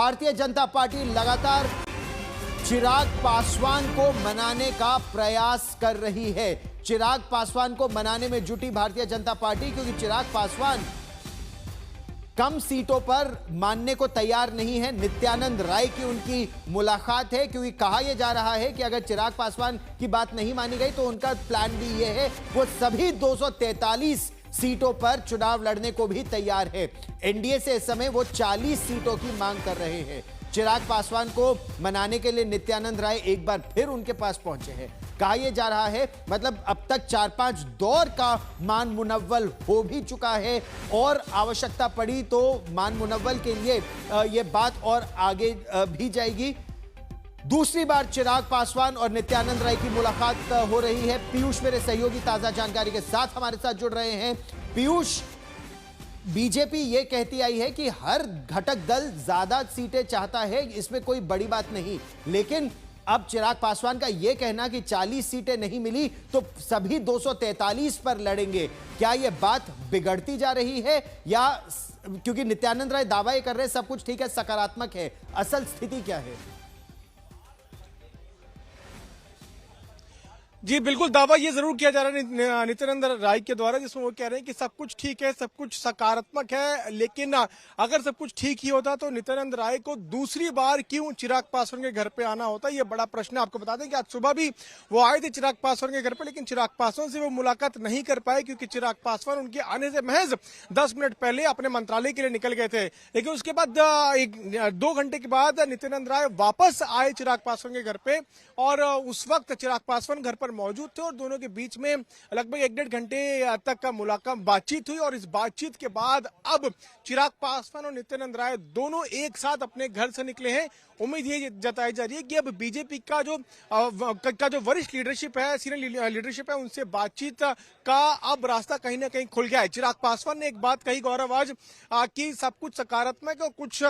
Bharatiya Janata party लगातार चिराग पासवान को मनाने का प्रयास कर रही है। चिराग पासवान को मनाने में जुटी भारतीय जनता पार्टी, क्योंकि चिराग पासवान कम सीटों पर मानने को तैयार नहीं है। नित्यानंद राय की उनकी मुलाकात है, क्योंकि कहा यह जा रहा है कि अगर चिराग पासवान की बात नहीं मानी गई तो उनका प्लान भी यह है, वो सभी 243 सीटों पर चुनाव लड़ने को भी तैयार है। एनडीए से इस समय वो 40 सीटों की मांग कर रहे हैं। चिराग पासवान को मनाने के लिए नित्यानंद राय एक बार फिर उनके पास पहुंचे हैं। कहा यह जा रहा है, मतलब अब तक 4-5 दौर का मान मुनव्वल हो भी चुका है और आवश्यकता पड़ी तो मान मुनव्वल के लिए यह बात और आगे भी जाएगी। दूसरी बार चिराग पासवान और नित्यानंद राय की मुलाकात हो रही है। पीयूष मेरे सहयोगी ताजा जानकारी के साथ हमारे साथ जुड़ रहे हैं। पीयूष, बीजेपी ये कहती आई है कि हर घटक दल ज्यादा सीटें चाहता है, इसमें कोई बड़ी बात नहीं, लेकिन अब चिराग पासवान का यह कहना कि 40 सीटें नहीं मिली तो सभी 243 पर लड़ेंगे, क्या यह बात बिगड़ती जा रही है, या क्योंकि नित्यानंद राय दावा ये कर रहे हैं सब कुछ ठीक है, सकारात्मक है, असल स्थिति क्या है? जी बिल्कुल, दावा ये जरूर किया जा रहा है नित्यानंद राय के द्वारा, जिसमें वो कह रहे हैं कि सब कुछ ठीक है, सब कुछ सकारात्मक है, लेकिन अगर सब कुछ ठीक ही होता तो नित्यानंद राय को दूसरी बार क्यों चिराग पासवान के घर पे आना होता, ये बड़ा प्रश्न है। आपको बता दें कि आज सुबह भी वो आए थे चिराग पासवान के घर पे, लेकिन चिराग पासवान से वो मुलाकात नहीं कर पाए, क्योंकि चिराग पासवान उनके आने से महज 10 मिनट पहले अपने मंत्रालय के लिए निकल गए थे। लेकिन उसके बाद 2 घंटे के बाद नित्यानंद राय वापस आए चिराग पासवान के घर पे, और उस वक्त चिराग पासवान घर पर मौजूद थे और दोनों के बीच में लगभग 1-1.5 घंटे तक का बातचीत हुई। और इस बातचीत के बाद अब चिराग पासवान और नित्यानंद राय दोनों एक साथ अपने घर से निकले हैं। उम्मीद ये जताई जा रही है कि अब बीजेपी का जो वरिष्ठ लीडरशिप है, सीनियर लीडरशिप है, उनसे बातचीत का अब रास्ता कहीं ना कहीं खुल गया है। चिराग पासवान ने एक बात कही गौरव आज कि सब कुछ सकारात्मक है और कुछ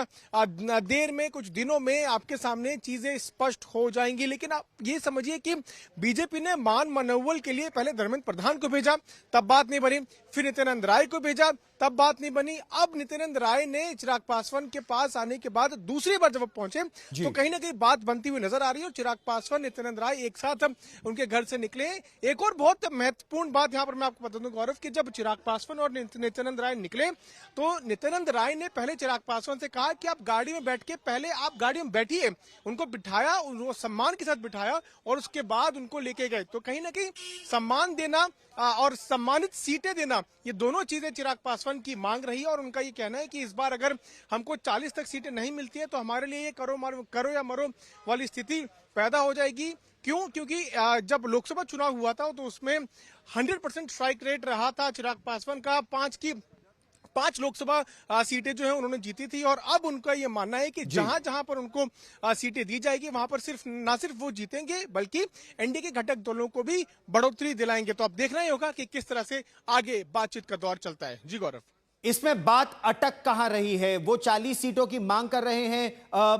देर में, कुछ दिनों में आपके सामने चीजें स्पष्ट हो जाएंगी। लेकिन आप ये समझिए कि बीजेपी ने मान मनोबल के लिए पहले धर्मेंद्र प्रधान को भेजा, तब बात नहीं बनी, फिर नित्यानंद राय को भेजा, तब बात नहीं बनी। अब नित्यानंद राय ने चिराग पासवान के पास आने के बाद दूसरी बार जब पहुंचे तो कहीं ना कहीं बात बनती हुई नजर आ रही है। चिराग पासवान, नित्यानंद राय एक साथ उनके घर से निकले। एक और बहुत महत्वपूर्ण बात यहां पर मैं आपको बता दूं गौरव, कि जब चिराग पासवान और नित्यानंद राय निकले तो नित्यानंद राय ने पहले चिराग पासवान से कहा कि आप गाड़ी में बैठ के पहले आप गाड़ी में बैठिए, उनको बिठाया, उनको सम्मान के साथ बिठाया और उसके बाद उनको लेके गए। तो कहीं ना कहीं सम्मान देना और सम्मानित सीटें देना, ये दोनों चीजें चिराग पासवान की मांग रही है। और उनका ये कहना है कि इस बार अगर हमको 40 तक सीटें नहीं मिलती है तो हमारे लिए ये करो या मरो वाली स्थिति पैदा हो जाएगी। क्यों? क्योंकि जब लोकसभा चुनाव हुआ था तो उसमें 100% स्ट्राइक रेट रहा था चिराग पासवान का, 5 लोकसभा सीटें जो है उन्होंने जीती थी। और अब उनका ये मानना है कि जहां जहां पर उनको सीटें दी जाएगी वहां पर ना सिर्फ वो जीतेंगे बल्कि एनडीए के घटक दलों को भी बढ़ोतरी दिलाएंगे। तो अब देखना ही होगा कि किस तरह से आगे बातचीत का दौर चलता है। जी गौरव, इसमें बात अटक कहां रही है? वो 40 सीटों की मांग कर रहे हैं।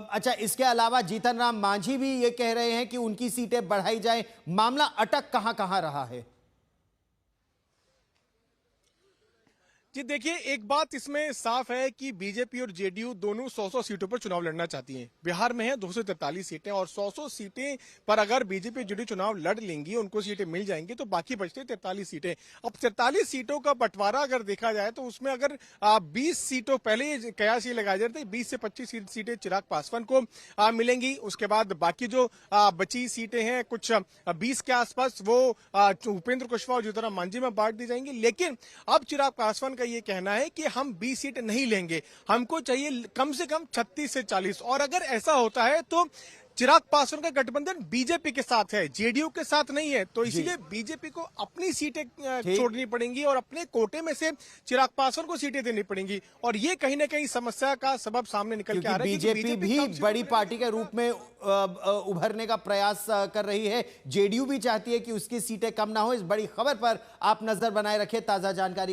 अच्छा, इसके अलावा जीतन राम मांझी भी ये कह रहे हैं कि उनकी सीटें बढ़ाई जाए। मामला अटक कहां कहां रहा है? जी देखिए, एक बात इसमें साफ है कि बीजेपी और जेडीयू दोनों 100 सीटों पर चुनाव लड़ना चाहती हैं। बिहार में है 243 सीटें और 100 सीटें पर अगर बीजेपी और जेडीयू चुनाव लड़ लेंगी, उनको सीटें मिल जाएंगी तो बाकी बचते 43 सीटें। अब 43 सीटों का बंटवारा अगर देखा जाए तो उसमें अगर 20 सीटों, पहले कयास ये लगाए जाते 20 से 25 सीटें चिराग पासवान को मिलेंगी। उसके बाद बाकी जो बची सीटें हैं कुछ 20 के आसपास वो उपेंद्र कुशवाहा और जीतन राम मांझी में बांट दी जाएंगी। लेकिन अब चिराग पासवान ये कहना है कि हम 20 सीट नहीं लेंगे, हमको चाहिए कम से कम 36 से 40। और अगर ऐसा होता है तो चिराग पासवान का गठबंधन बीजेपी के साथ है, जेडीयू के साथ नहीं है, तो इसीलिए बीजेपी को अपनी सीटें छोड़नी पड़ेंगी और अपने कोटे में से चिराग पासवान को सीटें देनी पड़ेंगी। और ये कहीं ना कहीं समस्या का सबब सामने निकल के आ रहा है। बीजेपी भी बड़ी पार्टी के रूप में उभरने का प्रयास कर रही है। जेडीयू भी चाहती है कि उसकी सीटें कम ना हो। इस बड़ी खबर पर आप नजर बनाए रखें। ताजा जानकारी